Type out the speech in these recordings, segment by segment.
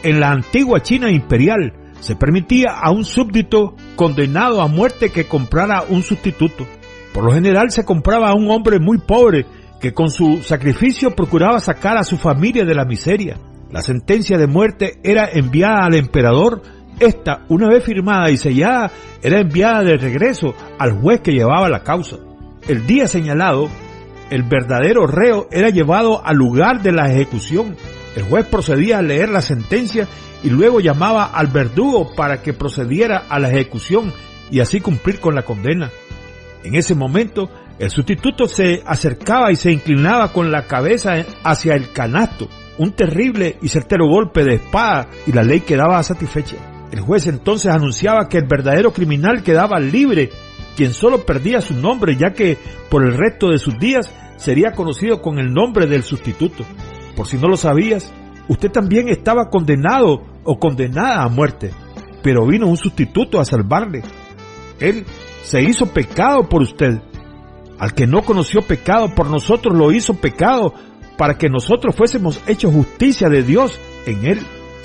en la antigua China imperial se permitía a un súbdito condenado a muerte que comprara un sustituto. Por lo general se compraba a un hombre muy pobre que con su sacrificio procuraba sacar a su familia de la miseria. La sentencia de muerte era enviada al emperador. Esta, una vez firmada y sellada, era enviada de regreso al juez que llevaba la causa. El día señalado, el verdadero reo era llevado al lugar de la ejecución. El juez procedía a leer la sentencia y luego llamaba al verdugo para que procediera a la ejecución y así cumplir con la condena. En ese momento, el sustituto se acercaba y se inclinaba con la cabeza hacia el canasto. Un terrible y certero golpe de espada y la ley quedaba satisfecha. El juez entonces anunciaba que el verdadero criminal quedaba libre, quien solo perdía su nombre, ya que por el resto de sus días sería conocido con el nombre del sustituto. Por si no lo sabías, usted también estaba condenado o condenada a muerte, pero vino un sustituto a salvarle. Él se hizo pecado por usted. Al que no conoció pecado, por nosotros lo hizo pecado, para que nosotros fuésemos hechos justicia de Dios en él.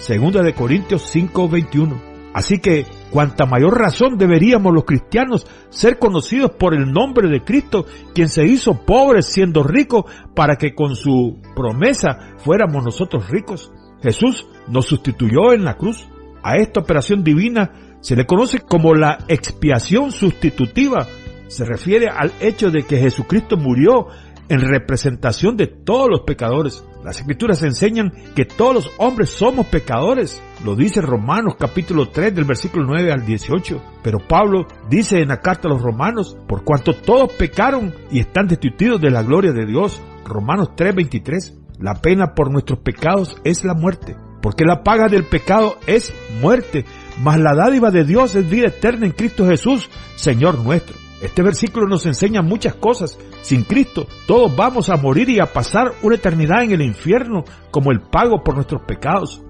2 de Corintios 5:21. Así que, cuanta mayor razón deberíamos los cristianos ser conocidos por el nombre de Cristo, quien se hizo pobre siendo rico, para que con su promesa fuéramos nosotros ricos. Jesús nos sustituyó en la cruz. A esta operación divina se le conoce como la expiación sustitutiva. Se refiere al hecho de que Jesucristo murió en representación de todos los pecadores. Las Escrituras enseñan que todos los hombres somos pecadores. Lo dice Romanos capítulo 3 del versículo 9 al 18. Pero Pablo dice en la carta a los Romanos, por cuanto todos pecaron y están destituidos de la gloria de Dios. Romanos 3:23. La pena por nuestros pecados es la muerte, porque la paga del pecado es muerte, mas la dádiva de Dios es vida eterna en Cristo Jesús, Señor nuestro. Este versículo nos enseña muchas cosas. Sin Cristo, todos vamos a morir y a pasar una eternidad en el infierno como el pago por nuestros pecados.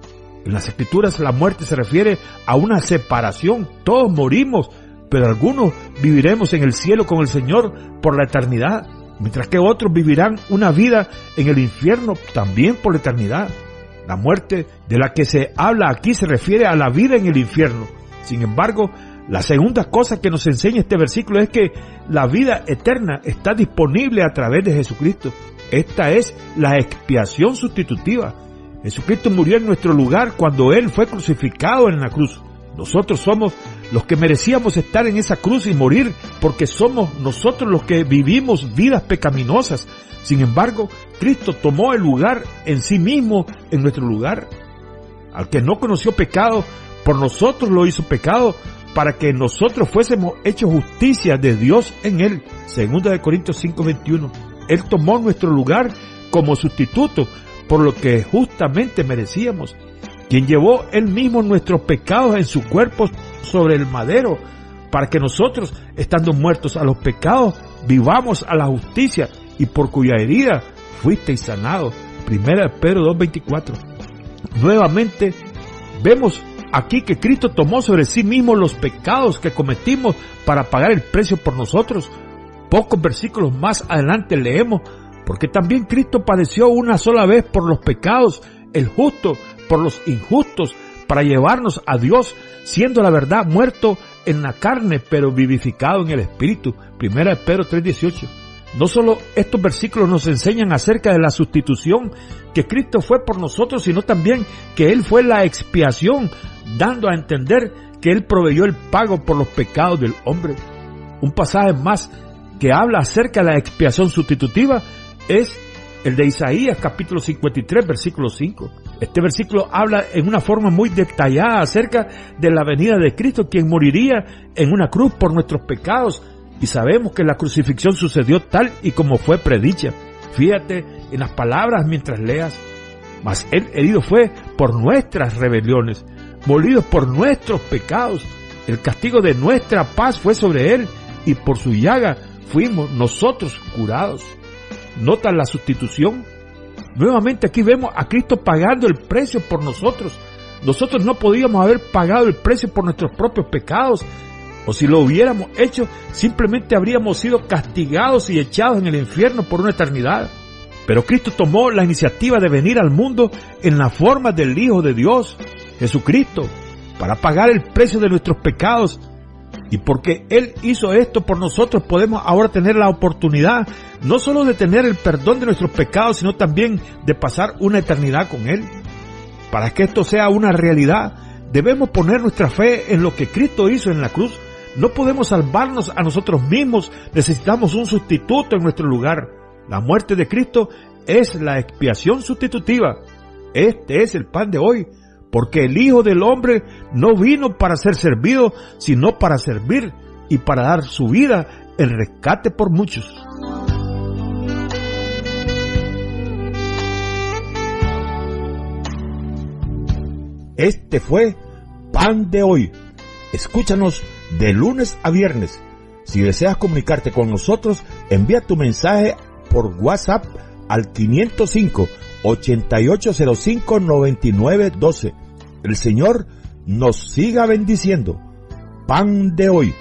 En las Escrituras, la muerte se refiere a una separación. Todos morimos, pero algunos viviremos en el cielo con el Señor por la eternidad, mientras que otros vivirán una vida en el infierno también por la eternidad. La muerte de la que se habla aquí se refiere a la vida en el infierno. Sin embargo, la segunda cosa que nos enseña este versículo es que la vida eterna está disponible a través de Jesucristo. Esta es la expiación sustitutiva. Jesucristo murió en nuestro lugar cuando Él fue crucificado en la cruz. Nosotros somos los que merecíamos estar en esa cruz y morir, porque somos nosotros los que vivimos vidas pecaminosas. Sin embargo, Cristo tomó el lugar en sí mismo en nuestro lugar. Al que no conoció pecado, por nosotros lo hizo pecado, para que nosotros fuésemos hechos justicia de Dios en Él. 2 de Corintios 5:21. Él tomó nuestro lugar como sustituto por lo que justamente merecíamos, quien llevó Él mismo nuestros pecados en su cuerpo sobre el madero, para que nosotros, estando muertos a los pecados, vivamos a la justicia, y por cuya herida fuisteis sanados. 1 Pedro 2:24. Nuevamente, vemos aquí que Cristo tomó sobre sí mismo los pecados que cometimos para pagar el precio por nosotros. Pocos versículos más adelante leemos, porque también Cristo padeció una sola vez por los pecados, el justo por los injustos, para llevarnos a Dios, siendo la verdad muerto en la carne, pero vivificado en el Espíritu. 1 Pedro 3:18. No solo estos versículos nos enseñan acerca de la sustitución que Cristo fue por nosotros, sino también que Él fue la expiación, dando a entender que Él proveyó el pago por los pecados del hombre. Un pasaje más que habla acerca de la expiación sustitutiva es el de Isaías capítulo 53 versículo 5. Este versículo habla en una forma muy detallada acerca de la venida de Cristo, quien moriría en una cruz por nuestros pecados, y sabemos que la crucifixión sucedió tal y como fue predicha. Fíjate en las palabras mientras leas. Mas Él herido fue por nuestras rebeliones, molido por nuestros pecados. El castigo de nuestra paz fue sobre Él, y por su llaga fuimos nosotros curados. ¿Notan la sustitución? Nuevamente aquí vemos a Cristo pagando el precio por nosotros. Nosotros no podíamos haber pagado el precio por nuestros propios pecados, o si lo hubiéramos hecho, simplemente habríamos sido castigados y echados en el infierno por una eternidad. Pero Cristo tomó la iniciativa de venir al mundo en la forma del Hijo de Dios. Jesucristo, para pagar el precio de nuestros pecados. Y porque Él hizo esto por nosotros, podemos ahora tener la oportunidad no solo de tener el perdón de nuestros pecados, sino también de pasar una eternidad con Él. Para que esto sea una realidad, debemos poner nuestra fe en lo que Cristo hizo en la cruz. No podemos salvarnos a nosotros mismos, necesitamos un sustituto en nuestro lugar. La muerte de Cristo es la expiación sustitutiva. Este es el pan de hoy, porque el Hijo del Hombre no vino para ser servido, sino para servir y para dar su vida en rescate por muchos. Este fue Pan de Hoy. Escúchanos de lunes a viernes. Si deseas comunicarte con nosotros, envía tu mensaje por WhatsApp al 505-8805-9912. El Señor nos siga bendiciendo. Pan de Hoy.